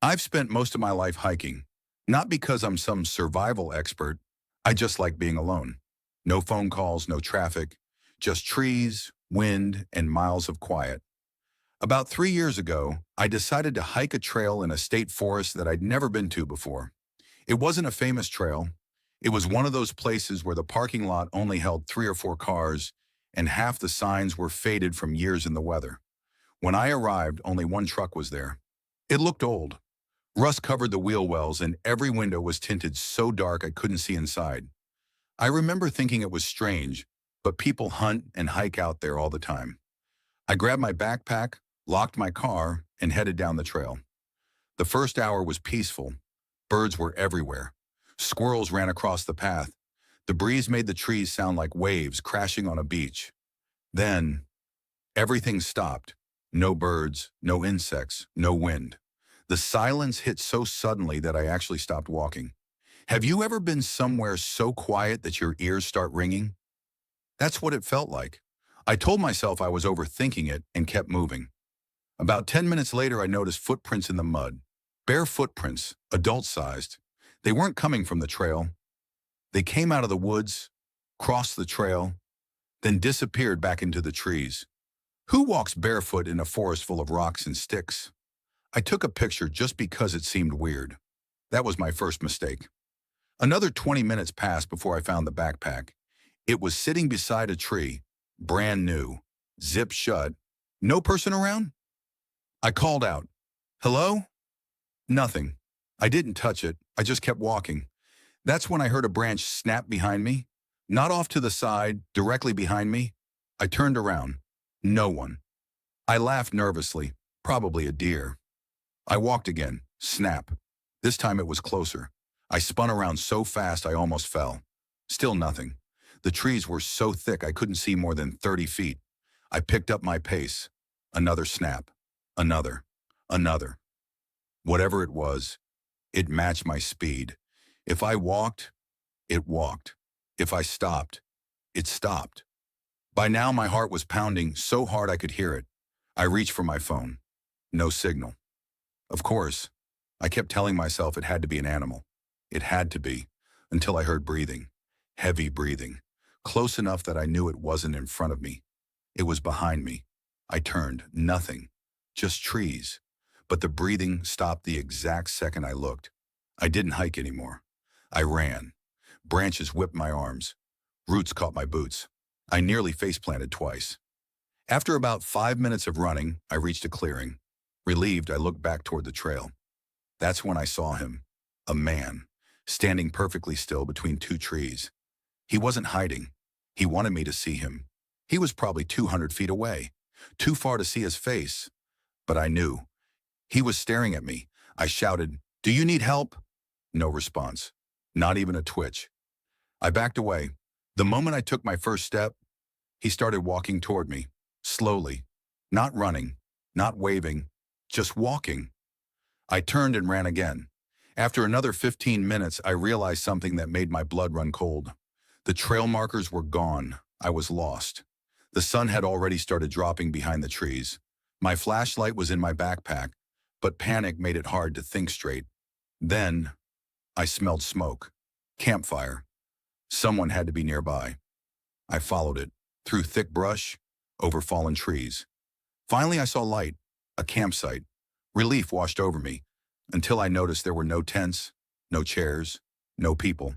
I've spent most of my life hiking, not because I'm some survival expert. I just like being alone. No phone calls, no traffic, just trees, wind, and miles of quiet. About 3 years ago, I decided to hike a trail in a state forest that I'd never been to before. It wasn't a famous trail. It was one of those places where the parking lot only held 3 or 4 cars and half the signs were faded from years in the weather. When I arrived, only one truck was there. It looked old. Rust covered the wheel wells and every window was tinted so dark I couldn't see inside. I remember thinking it was strange, but people hunt and hike out there all the time. I grabbed my backpack, locked my car, and headed down the trail. The first hour was peaceful. Birds were everywhere. Squirrels ran across the path. The breeze made the trees sound like waves crashing on a beach. Then, everything stopped. No birds, no insects, no wind. The silence hit so suddenly that I actually stopped walking. Have you ever been somewhere so quiet that your ears start ringing? That's what it felt like. I told myself I was overthinking it and kept moving. About 10 minutes later, I noticed footprints in the mud. Bare footprints, adult-sized. They weren't coming from the trail. They came out of the woods, crossed the trail, then disappeared back into the trees. Who walks barefoot in a forest full of rocks and sticks? I took a picture just because it seemed weird. That was my first mistake. Another 20 minutes passed before I found the backpack. It was sitting beside a tree, brand new, zipped shut. No person around? I called out, "Hello?" Nothing. I didn't touch it. I just kept walking. That's when I heard a branch snap behind me. Not off to the side, directly behind me. I turned around. No one. I laughed nervously. Probably a deer. I walked again. Snap. This time it was closer. I spun around so fast I almost fell. Still nothing. The trees were so thick I couldn't see more than 30 feet. I picked up my pace. Another snap. Another. Another. Whatever it was, it matched my speed. If I walked, it walked. If I stopped, it stopped. By now my heart was pounding so hard I could hear it. I reached for my phone. No signal. Of course, I kept telling myself it had to be an animal. It had to be, until I heard breathing. Heavy breathing. Close enough that I knew it wasn't in front of me. It was behind me. I turned. Nothing. Just trees. But the breathing stopped the exact second I looked. I didn't hike anymore. I ran. Branches whipped my arms. Roots caught my boots. I nearly face-planted twice. After about 5 minutes of running, I reached a clearing. Relieved, I looked back toward the trail. That's when I saw him. A man, standing perfectly still between two trees. He wasn't hiding. He wanted me to see him. He was probably 200 feet away, too far to see his face. But I knew. He was staring at me. I shouted, "Do you need help?" No response. Not even a twitch. I backed away. The moment I took my first step, he started walking toward me, slowly. Not running, not waving, just walking. I turned and ran again. After another 15 minutes, I realized something that made my blood run cold. The trail markers were gone. I was lost. The sun had already started dropping behind the trees. My flashlight was in my backpack, but panic made it hard to think straight. Then, I smelled smoke. Campfire. Someone had to be nearby. I followed it, through thick brush, over fallen trees. Finally, I saw light, a campsite. Relief washed over me, until I noticed there were no tents, no chairs, no people,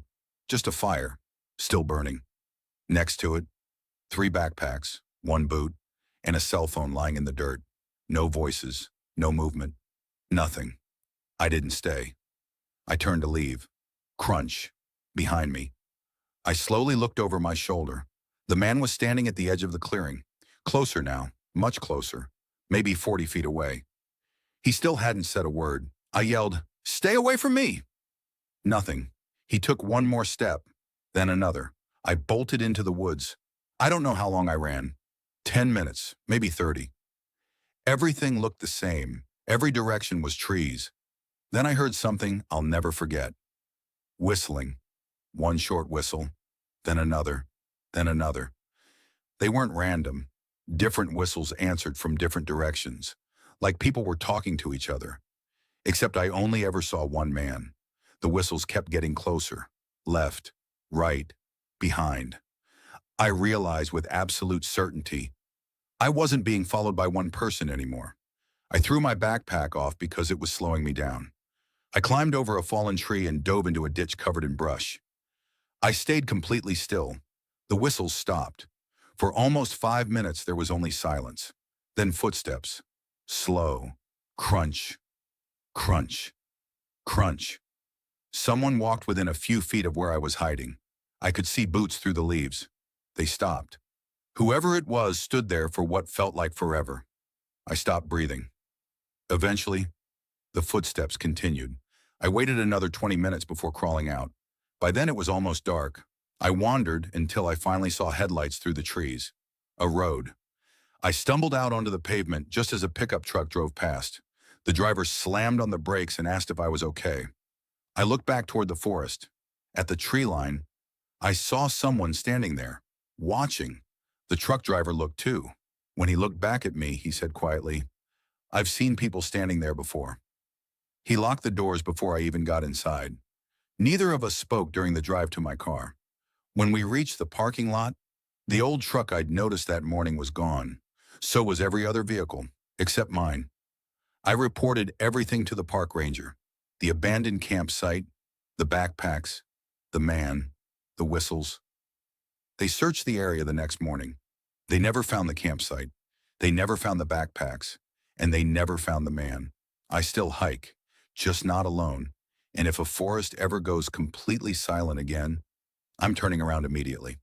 just a fire, still burning. Next to it, 3 backpacks, 1 boot, and a cell phone lying in the dirt. No voices, no movement, nothing. I didn't stay. I turned to leave. Crunch. Behind me. I slowly looked over my shoulder. The man was standing at the edge of the clearing. Closer now, much closer, maybe 40 feet away. He still hadn't said a word. I yelled, "Stay away from me!" Nothing. He took one more step, then another. I bolted into the woods. I don't know how long I ran. 10 minutes, maybe 30. Everything looked the same. Every direction was trees. Then I heard something I'll never forget. Whistling. One short whistle, then another, then another. They weren't random. Different whistles answered from different directions, like people were talking to each other. Except I only ever saw one man. The whistles kept getting closer. Left, right, behind. I realized with absolute certainty I wasn't being followed by one person anymore. I threw my backpack off because it was slowing me down. I climbed over a fallen tree and dove into a ditch covered in brush. I stayed completely still. The whistles stopped. For almost 5 minutes there was only silence. Then footsteps. Slow. Crunch. Crunch. Crunch. Someone walked within a few feet of where I was hiding. I could see boots through the leaves. They stopped. Whoever it was stood there for what felt like forever. I stopped breathing. Eventually, the footsteps continued. I waited another 20 minutes before crawling out. By then it was almost dark. I wandered until I finally saw headlights through the trees. A road. I stumbled out onto the pavement just as a pickup truck drove past. The driver slammed on the brakes and asked if I was okay. I looked back toward the forest. At the tree line, I saw someone standing there, watching. The truck driver looked too. When he looked back at me, he said quietly, "I've seen people standing there before." He locked the doors before I even got inside. Neither of us spoke during the drive to my car. When we reached the parking lot, the old truck I'd noticed that morning was gone. So was every other vehicle, except mine. I reported everything to the park ranger. The abandoned campsite, the backpacks, the man, the whistles. They searched the area the next morning. They never found the campsite. They never found the backpacks. And they never found the man. I still hike, just not alone. And if a forest ever goes completely silent again, I'm turning around immediately.